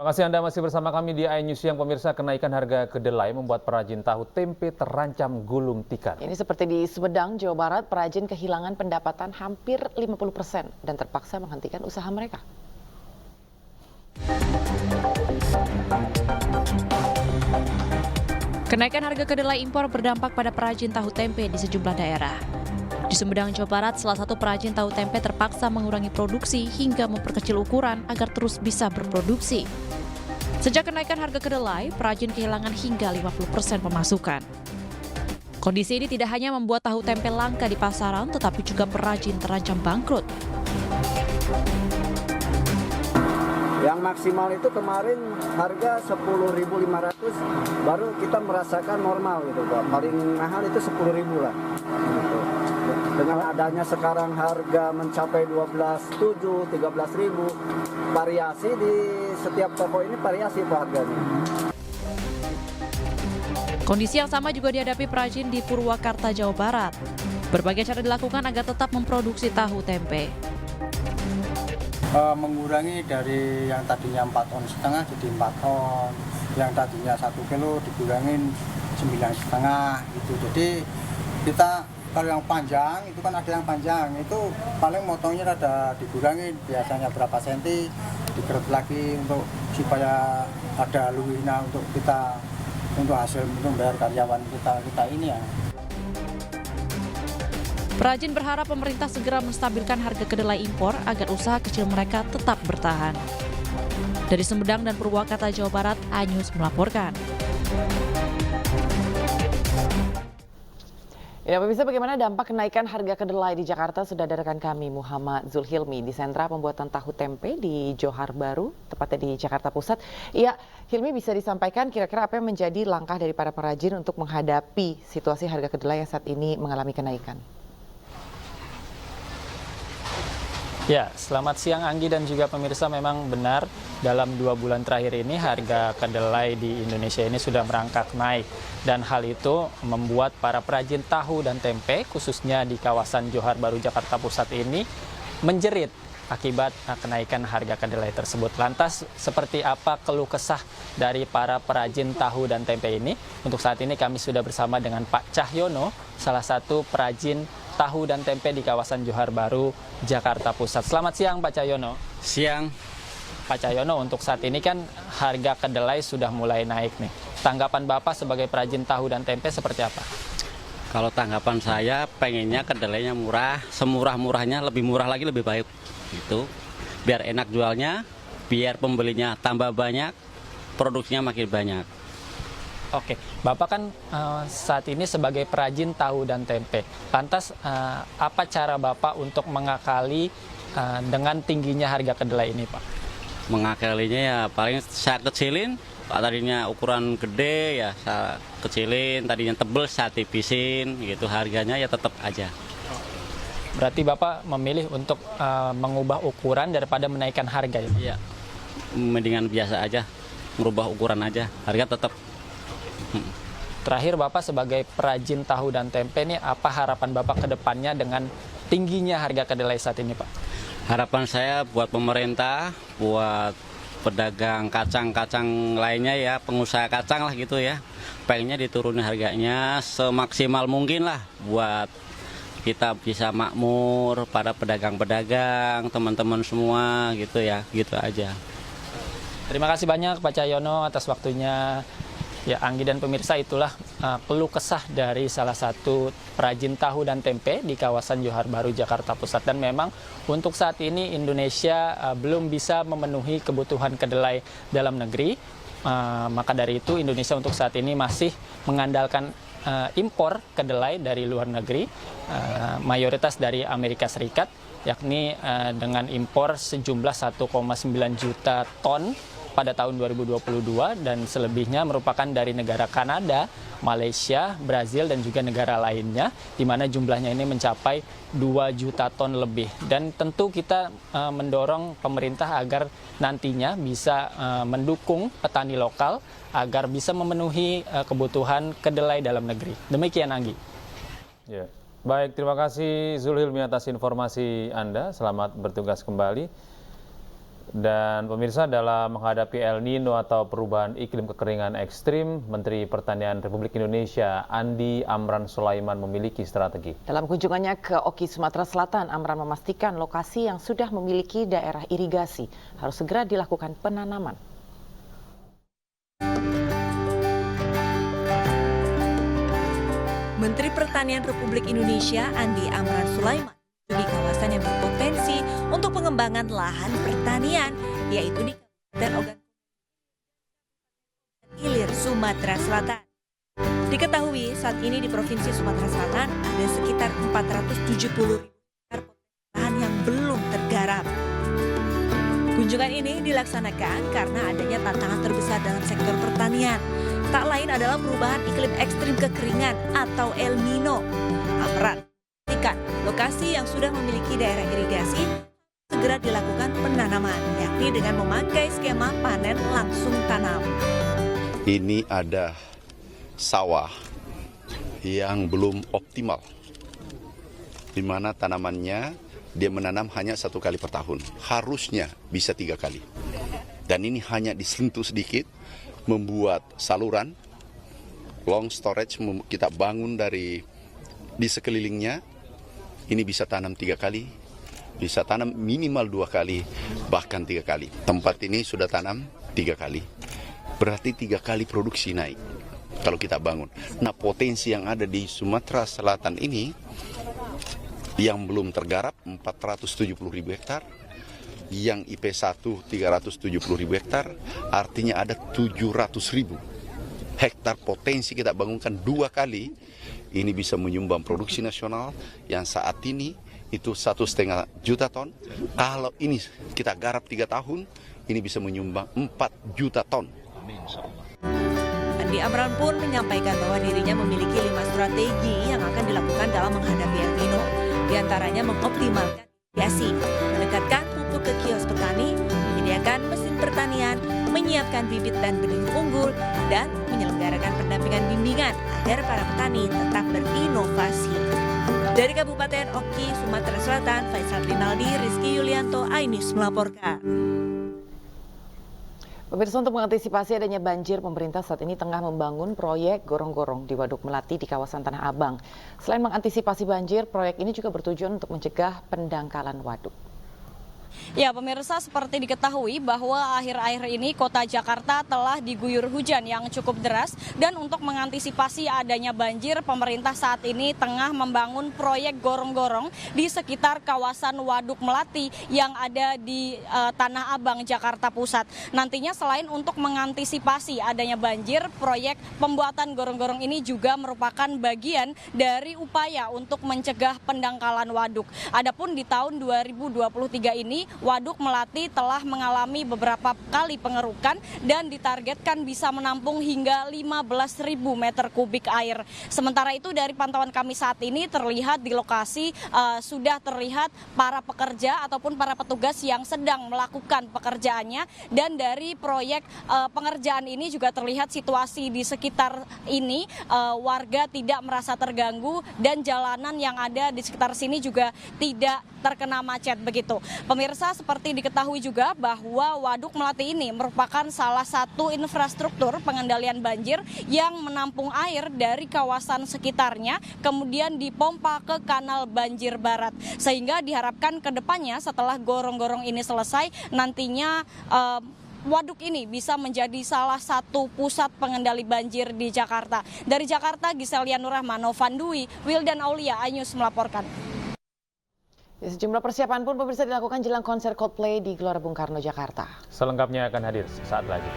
Terima kasih Anda masih bersama kami di iNews Siang. Pemirsa, kenaikan harga kedelai membuat perajin tahu tempe terancam gulung tikar. Ini seperti di Sumedang, Jawa Barat, perajin kehilangan pendapatan hampir 50% dan terpaksa menghentikan usaha mereka. Kenaikan harga kedelai impor berdampak pada perajin tahu tempe di sejumlah daerah. Di Sumedang, Jawa Barat, salah satu perajin tahu tempe terpaksa mengurangi produksi hingga memperkecil ukuran agar terus bisa berproduksi. Sejak kenaikan harga kedelai, perajin kehilangan hingga 50% pemasukan. Kondisi ini tidak hanya membuat tahu tempe langka di pasaran, tetapi juga perajin terancam bangkrut. Yang maksimal itu kemarin harga 10.500, baru kita merasakan normal gitu Pak. Paling mahal itu 10.000 lah. Gitu. Dengan adanya sekarang harga mencapai 12.700, 13.000, variasi di setiap toko ini variasi Pak harganya. Kondisi yang sama juga dihadapi perajin di Purwakarta, Jawa Barat. Berbagai cara dilakukan agar tetap memproduksi tahu tempe. Mengurangi dari yang tadinya 4,5 ton jadi 4 ton, yang tadinya 1 kilo dikurangin 9,5 gitu. Jadi kita kalau yang panjang itu kan ada yang panjang itu paling motongnya ada dikurangin, biasanya berapa senti dikerut lagi untuk supaya ada luwihnya untuk kita, untuk hasil untuk bayar karyawan kita ini ya. Perajin berharap pemerintah segera menstabilkan harga kedelai impor agar usaha kecil mereka tetap bertahan. Dari Sumedang dan Purwakarta, Jawa Barat, iNews melaporkan. Ya, pemirsa, bagaimana dampak kenaikan harga kedelai di Jakarta sudah ada rekan kami Muhammad Zulhilmi di sentra pembuatan tahu tempe di Johar Baru, tepatnya di Jakarta Pusat. Ya, Hilmi, bisa disampaikan kira-kira apa yang menjadi langkah dari para perajin untuk menghadapi situasi harga kedelai yang saat ini mengalami kenaikan? Ya, selamat siang Anggi dan juga pemirsa. Memang benar dalam 2 bulan terakhir ini harga kedelai di Indonesia ini sudah merangkak naik. Dan hal itu membuat para perajin tahu dan tempe khususnya di kawasan Johar Baru Jakarta Pusat ini menjerit akibat kenaikan harga kedelai tersebut. Lantas seperti apa keluh kesah dari para perajin tahu dan tempe ini? Untuk saat ini kami sudah bersama dengan Pak Cahyono, salah satu perajin tahu dan tempe di kawasan Johar Baru, Jakarta Pusat. Selamat siang Pak Cahyono. Siang. Pak Cahyono, untuk saat ini kan harga kedelai sudah mulai naik nih. Tanggapan Bapak sebagai perajin tahu dan tempe seperti apa? Kalau tanggapan saya pengennya kedelainya murah, semurah-murahnya, lebih murah lagi lebih baik. Gitu. Biar enak jualnya, biar pembelinya tambah banyak, produksinya makin banyak. Oke, Bapak kan saat ini sebagai perajin tahu dan tempe. Lantas apa cara Bapak untuk mengakali dengan tingginya harga kedelai ini, Pak? Mengakalinya ya paling saya kecilin, tadinya ukuran gede ya saya kecilin, tadinya tebel saya tipisin, gitu harganya ya tetap aja. Berarti Bapak memilih untuk mengubah ukuran daripada menaikkan harga ya? Iya, mendingan biasa aja, merubah ukuran aja, harga tetap. Terakhir Bapak sebagai perajin tahu dan tempe ini apa harapan Bapak ke depannya dengan tingginya harga kedelai saat ini, Pak? Harapan saya buat pemerintah, buat pedagang kacang-kacang lainnya ya, pengusaha kacang lah gitu ya. Pengennya diturunin harganya semaksimal mungkin lah buat kita bisa makmur, para pedagang-pedagang, teman-teman semua gitu ya, gitu aja. Terima kasih banyak Pak Cahyono atas waktunya. Ya, Anggi dan pemirsa, itulah keluh kesah dari salah satu perajin tahu dan tempe di kawasan Johar Baru, Jakarta Pusat. Dan memang untuk saat ini Indonesia belum bisa memenuhi kebutuhan kedelai dalam negeri. Maka dari itu Indonesia untuk saat ini masih mengandalkan impor kedelai dari luar negeri, mayoritas dari Amerika Serikat, yakni dengan impor sejumlah 1,9 juta ton pada tahun 2022 dan selebihnya merupakan dari negara Kanada, Malaysia, Brazil dan juga negara lainnya, di mana jumlahnya ini mencapai 2 juta ton lebih. Dan tentu kita mendorong pemerintah agar nantinya bisa mendukung petani lokal agar bisa memenuhi kebutuhan kedelai dalam negeri. Demikian Anggi. Ya. Baik, terima kasih Zulhilmi atas informasi Anda. Selamat bertugas kembali. Dan pemirsa, dalam menghadapi El Nino atau perubahan iklim kekeringan ekstrim, Menteri Pertanian Republik Indonesia Andi Amran Sulaiman memiliki strategi. Dalam kunjungannya ke Oki, Sumatera Selatan, Amran memastikan lokasi yang sudah memiliki daerah irigasi harus segera dilakukan penanaman. Menteri Pertanian Republik Indonesia Andi Amran Sulaiman di kawasan yang berpotensi untuk pengembangan lahan pertanian, yaitu di Kabupaten Ogan Ilir, Sumatera Selatan. Diketahui saat ini di Provinsi Sumatera Selatan ada sekitar 470.000 hektar lahan yang belum tergarap. Kunjungan ini dilaksanakan karena adanya tantangan terbesar dalam sektor pertanian. Tak lain adalah perubahan iklim ekstrim kekeringan atau El Nino. Amran memastikan lokasi yang sudah memiliki daerah irigasi segera dilakukan penanaman, yakni dengan memakai skema panen langsung tanam. Ini ada sawah yang belum optimal, di mana tanamannya dia menanam hanya 1 kali per tahun, harusnya bisa 3 kali. Dan ini hanya disentuh sedikit, membuat saluran long storage kita bangun di sekelilingnya. Ini bisa tanam 3 kali, bisa tanam minimal 2 kali, bahkan 3 kali. Tempat ini sudah tanam 3 kali, berarti 3 kali produksi naik kalau kita bangun. Nah, potensi yang ada di Sumatera Selatan ini yang belum tergarap 470.000 hektar, yang IP1 370.000 hektar, artinya ada 700.000 hektar potensi kita bangunkan 2 kali. Ini bisa menyumbang produksi nasional yang saat ini itu 1,5 juta ton. Kalau ini kita garap 3 tahun, ini bisa menyumbang 4 juta ton. Andi Amran pun menyampaikan bahwa dirinya memiliki 5 strategi yang akan dilakukan dalam menghadapi El Nino. Di antaranya mengoptimalkan irigasi, mendekatkan pupuk ke kios petani, menyediakan mesin pertanian, menyiapkan bibit dan benih unggul, dan menyelenggarakan pendampingan bimbingan agar para petani tetap berinovasi. Dari Kabupaten Oki, Sumatera Selatan, Faisal Rinaldi, Rizky Yulianto, iNews melaporkan. Pemirsa, untuk mengantisipasi adanya banjir, pemerintah saat ini tengah membangun proyek gorong-gorong di Waduk Melati di kawasan Tanah Abang. Selain mengantisipasi banjir, proyek ini juga bertujuan untuk mencegah pendangkalan waduk. Ya, pemirsa, seperti diketahui bahwa akhir-akhir ini kota Jakarta telah diguyur hujan yang cukup deras, dan untuk mengantisipasi adanya banjir, pemerintah saat ini tengah membangun proyek gorong-gorong di sekitar kawasan Waduk Melati yang ada di Tanah Abang, Jakarta Pusat. Nantinya selain untuk mengantisipasi adanya banjir, proyek pembuatan gorong-gorong ini juga merupakan bagian dari upaya untuk mencegah pendangkalan waduk. Adapun di tahun 2023 ini Waduk Melati telah mengalami beberapa kali pengerukan dan ditargetkan bisa menampung hingga 15.000 meter kubik air. Sementara itu dari pantauan kami saat ini terlihat di lokasi sudah terlihat para pekerja ataupun para petugas yang sedang melakukan pekerjaannya, dan dari proyek pengerjaan ini juga terlihat situasi di sekitar ini warga tidak merasa terganggu dan jalanan yang ada di sekitar sini juga tidak terkena macet begitu. Pemirsa, seperti diketahui juga bahwa Waduk Melati ini merupakan salah satu infrastruktur pengendalian banjir yang menampung air dari kawasan sekitarnya kemudian dipompa ke kanal banjir barat. Sehingga diharapkan ke depannya setelah gorong-gorong ini selesai, nantinya waduk ini bisa menjadi salah satu pusat pengendali banjir di Jakarta. Dari Jakarta, Giselian Nurrahman, Novan Dwi, Wildan Aulia, iNews melaporkan. Ya, sejumlah persiapan pun pemirsa dilakukan jelang konser Coldplay di Gelora Bung Karno, Jakarta. Selengkapnya akan hadir saat lagi.